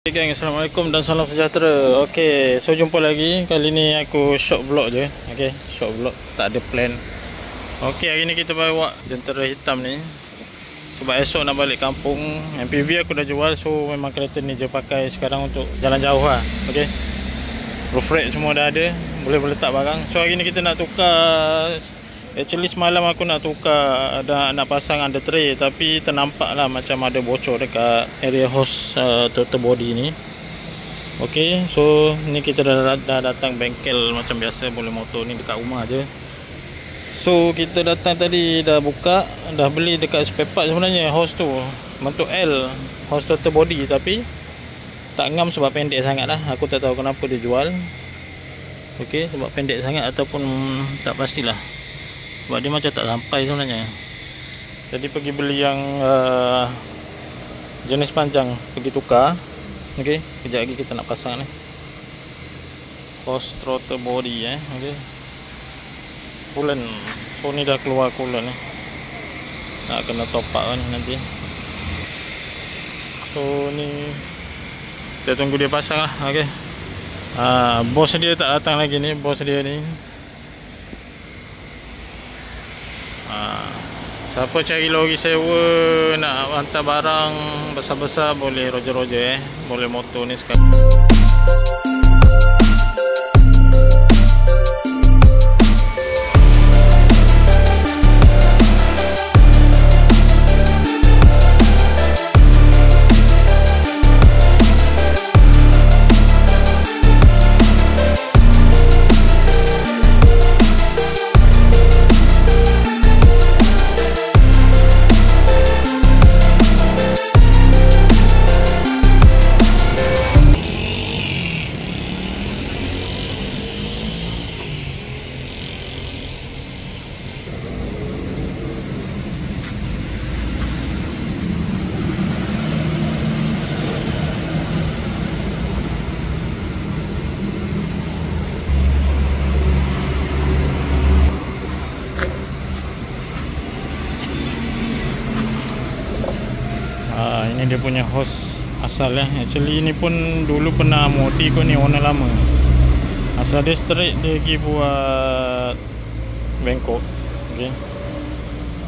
Okay gang, Assalamualaikum dan salam sejahtera. Okay, so jumpa lagi. Kali ni aku short vlog je. Okay, short vlog, tak ada plan. Okay, hari ni kita bawa jentera hitam ni sebab esok nak balik kampung. MPV aku dah jual, so memang kereta ni je pakai sekarang untuk jalan jauh lah. Okay, roof rack semua dah ada, boleh letak barang. So hari ni kita nak tukar. Actually semalam aku nak tukar, nak pasang under tray, tapi ternampak lah macam ada bocor dekat area hose throttle body ni. Ok, so ni kita dah datang bengkel macam biasa, boleh motor ni dekat rumah je. So kita datang tadi, dah buka, dah beli dekat spare part sebenarnya hose tu bentuk L, hose throttle body, tapi tak ngam sebab pendek sangat lah. Aku tak tahu kenapa dia jual. Ok, sebab pendek sangat ataupun tak pastilah, sebab dia macam tak sampai sebenarnya. Jadi pergi beli yang jenis panjang, pergi tukar. Ok, kejap lagi kita nak pasang ni hose throttle body ok, coolant. So ni dah keluar coolant ni, nak kena top up ni nanti. So ni kita tunggu dia pasang lah. Ok, bos dia tak datang lagi ni, bos dia ni. Siapa cari lori sewa, nak hantar barang besar-besar, boleh roger-roger boleh motor ni sekarang. Ini dia punya hose asal Actually ini pun dulu pernah modi kot ni, warna lama. Asal dia straight, dia pergi buat bengkok. Okay,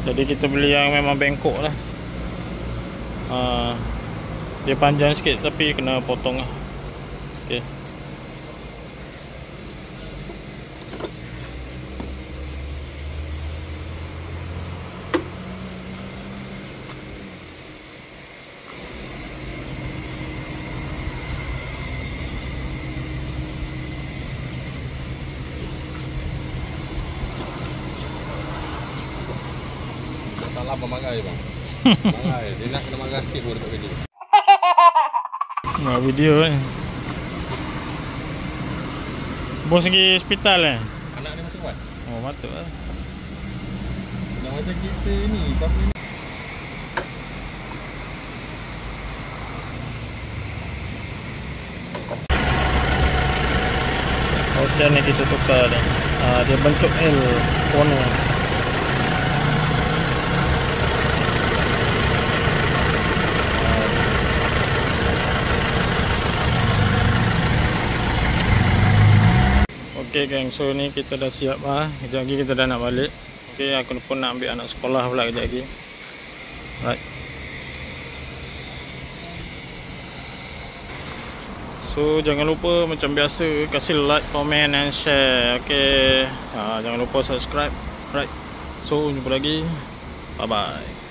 jadi kita beli yang memang bengkok lah. Dia panjang sikit tapi kena potong lah. Okay, salah marah je bang. Marah je. Dia nak kena marah sikit baru dapat video. Buat video bos pergi hospital Anak dia masuk kuat. Oh patut lah. Dah macam kita ni, siapa ni? Macam ni kita tukar ni. Dia bentuk L corner. Ok gang, so ni kita dah siap lah. Kejap lagi kita dah nak balik. Ok, aku pun nak ambil anak sekolah pula kejap lagi. Right, so jangan lupa macam biasa, kasih like, comment and share. Ok, jangan lupa subscribe. Right, so jumpa lagi. Bye bye.